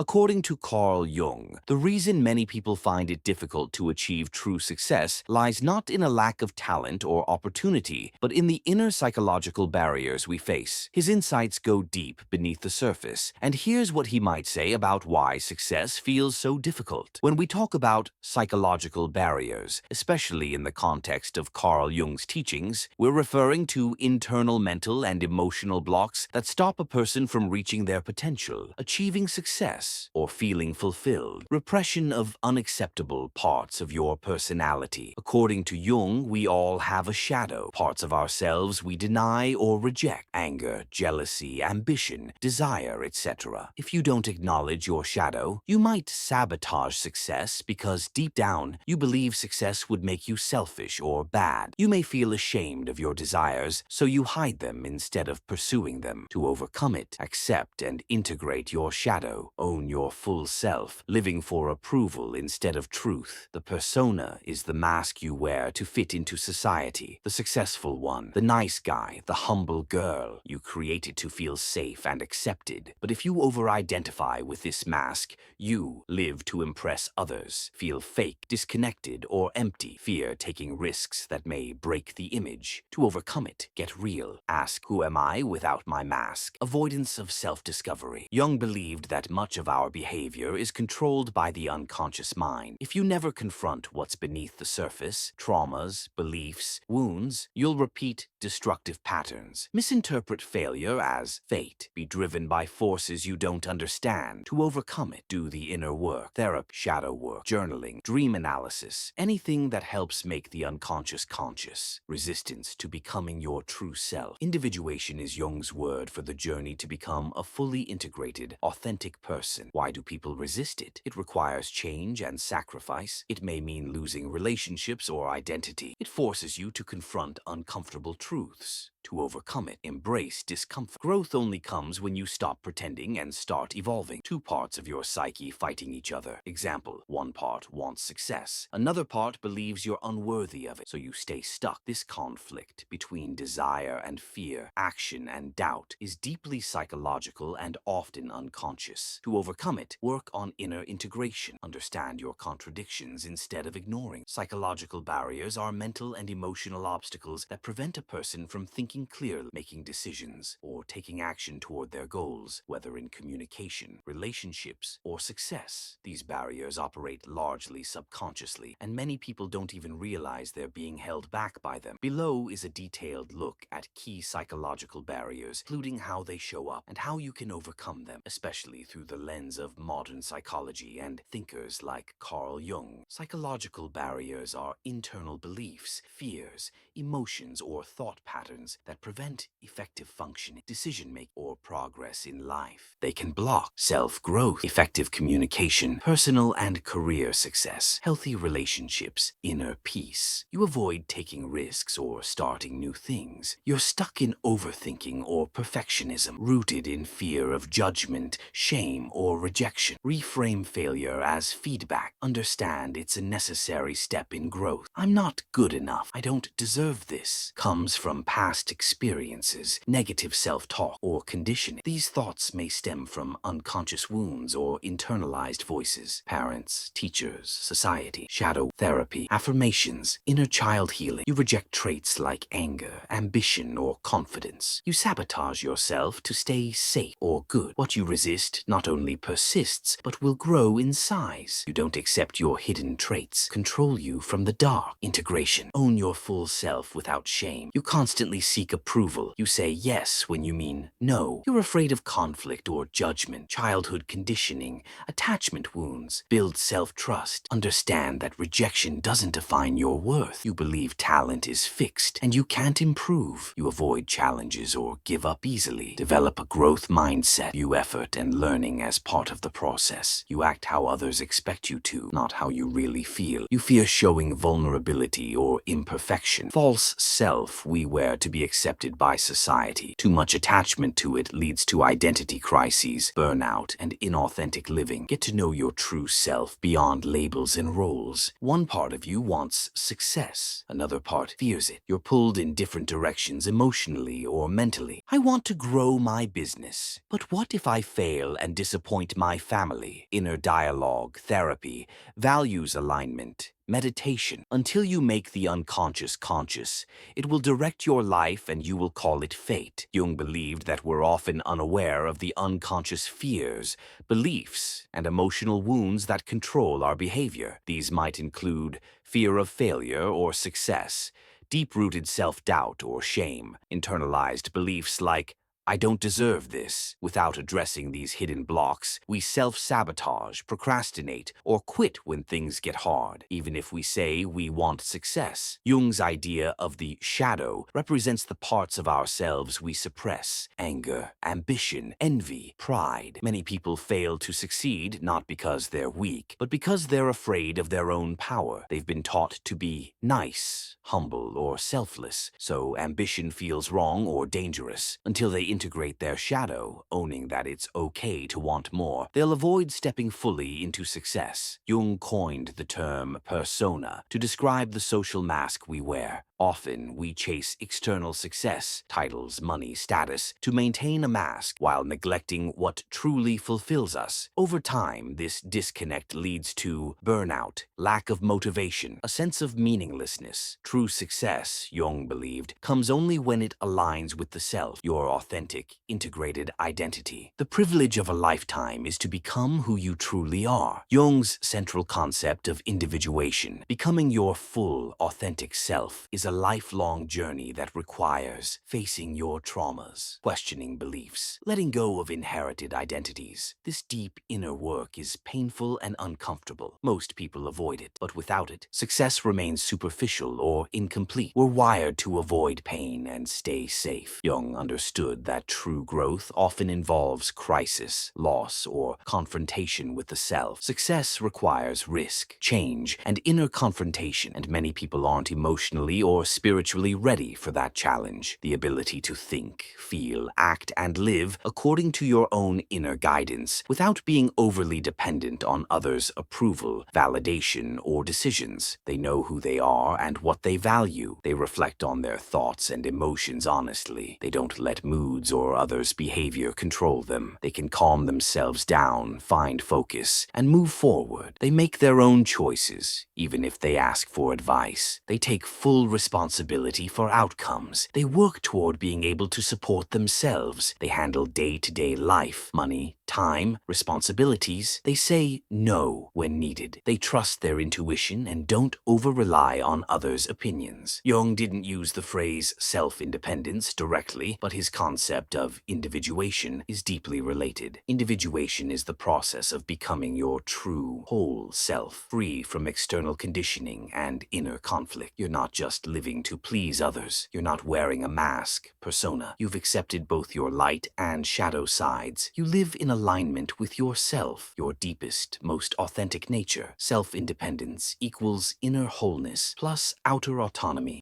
According to Carl Jung, the reason many people find it difficult to achieve true success lies not in a lack of talent or opportunity, but in the inner psychological barriers we face. His insights go deep beneath the surface, and here's what he might say about why success feels so difficult. When we talk about psychological barriers, especially in the context of Carl Jung's teachings, we're referring to internal mental and emotional blocks that stop a person from reaching their potential, achieving success, or feeling fulfilled. Repression of unacceptable parts of your personality. According to Jung, we all have a shadow, parts of ourselves we deny or reject. Anger, jealousy, ambition, desire, etc. If you don't acknowledge your shadow, you might sabotage success because deep down you believe success would make you selfish or bad. You may feel ashamed of your desires, so you hide them instead of pursuing them. To overcome it, accept and integrate your shadow. Own your full self, living for approval instead of truth. The persona is the mask you wear to fit into society. The successful one, the nice guy, the humble girl. You created to feel safe and accepted. But if you over-identify with this mask, you live to impress others, feel fake, disconnected, or empty. Fear taking risks that may break the image. To overcome it, get real. Ask, who am I without my mask? Avoidance of self-discovery. Jung believed that much of our behavior is controlled by the unconscious mind. If you never confront what's beneath the surface, traumas, beliefs, wounds, you'll repeat destructive patterns. Misinterpret failure as fate. Be driven by forces you don't understand. To overcome it, do the inner work, therapy, shadow work, journaling, dream analysis, anything that helps make the unconscious conscious. Resistance to becoming your true self. Individuation is Jung's word for the journey to become a fully integrated, authentic person. Why do people resist it? It requires change and sacrifice. It may mean losing relationships or identity. It forces you to confront uncomfortable truths. To overcome it, embrace discomfort. Growth only comes when you stop pretending and start evolving. Two parts of your psyche fighting each other. Example, one part wants success. Another part believes you're unworthy of it, so you stay stuck. This conflict between desire and fear, action and doubt, is deeply psychological and often unconscious. To overcome it, work on inner integration. Understand your contradictions instead of ignoring. Psychological barriers are mental and emotional obstacles that prevent a person from thinking clearly, making decisions, or taking action toward their goals, whether in communication, relationships, or success. These barriers operate largely subconsciously, and many people don't even realize they're being held back by them. Below is a detailed look at key psychological barriers, including how they show up and how you can overcome them, especially through the lens of modern psychology and thinkers like Carl Jung. Psychological barriers are internal beliefs, fears, emotions, or thought patterns that prevent effective functioning, decision-making, or progress in life. They can block self-growth, effective communication, personal and career success, healthy relationships, inner peace. You avoid taking risks or starting new things. You're stuck in overthinking or perfectionism, rooted in fear of judgment, shame, or rejection. Reframe failure as feedback. Understand it's a necessary step in growth. I'm not good enough. I don't deserve this. Comes from past experiences, negative self-talk, or conditioning. These thoughts may stem from unconscious wounds or internalized voices. Parents, teachers, society, shadow therapy, affirmations, inner child healing. You reject traits like anger, ambition, or confidence. You sabotage yourself to stay safe or good. What you resist not only persists, but will grow in size. You don't accept your hidden traits, control you from the dark. Integration. Own your full self without shame. You constantly seek approval. You say yes when you mean no. You're afraid of conflict or judgment. Childhood conditioning, attachment wounds. Build self-trust. Understand that rejection doesn't define your worth. You believe talent is fixed and you can't improve. You avoid challenges or give up easily. Develop a growth mindset. View effort and learning as part of the process. You act how others expect you to, not how you really feel. You fear showing vulnerability or imperfection. False self we wear to be accepted by society. Too much attachment to it leads to identity crises, burnout, and inauthentic living. Get to know your true self beyond labels and roles. One part of you wants success. Another part fears it. You're pulled in different directions emotionally or mentally. I want to grow my business. But what if I fail and disappoint my family? Inner dialogue, therapy, values alignment, meditation. Until you make the unconscious conscious, it will direct your life and you will call it fate. Jung believed that we're often unaware of the unconscious fears, beliefs, and emotional wounds that control our behavior. These might include fear of failure or success, deep-rooted self-doubt or shame, internalized beliefs like, I don't deserve this. Without addressing these hidden blocks, we self-sabotage, procrastinate, or quit when things get hard, even if we say we want success. Jung's idea of the shadow represents the parts of ourselves we suppress: anger, ambition, envy, pride. Many people fail to succeed not because they're weak, but because they're afraid of their own power. They've been taught to be nice, humble, or selfless, so ambition feels wrong or dangerous. Until they integrate their shadow, owning that it's okay to want more, they'll avoid stepping fully into success. Jung coined the term persona to describe the social mask we wear. Often, we chase external success, titles, money, status, to maintain a mask while neglecting what truly fulfills us. Over time, this disconnect leads to burnout, lack of motivation, a sense of meaninglessness. True success, Jung believed, comes only when it aligns with the self, your authentic, integrated identity. The privilege of a lifetime is to become who you truly are. Jung's central concept of individuation, becoming your full, authentic self, is a lifelong journey that requires facing your traumas, questioning beliefs, letting go of inherited identities. This deep inner work is painful and uncomfortable. Most people avoid it, but without it, success remains superficial or incomplete. We're wired to avoid pain and stay safe. Jung understood that true growth often involves crisis, loss, or confrontation with the self. Success requires risk, change, and inner confrontation, and many people aren't emotionally or spiritually ready for that challenge. The ability to think, feel, act, and live according to your own inner guidance without being overly dependent on others' approval, validation, or decisions. They know who they are and what they value. They reflect on their thoughts and emotions honestly. They don't let moods or others' behavior control them. They can calm themselves down, find focus, and move forward. They make their own choices, even if they ask for advice. They take full responsibility for outcomes. They work toward being able to support themselves. They handle day-to-day life, money, time, responsibilities. They say no when needed. They trust their intuition and don't over-rely on others' opinions. Jung didn't use the phrase self-independence directly, but his concept of individuation is deeply related. Individuation is the process of becoming your true, whole self, free from external conditioning and inner conflict. You're not just living to please others. You're not wearing a mask, persona. You've accepted both your light and shadow sides. You live in alignment with yourself, your deepest, most authentic nature. Self-independence equals inner wholeness plus outer autonomy.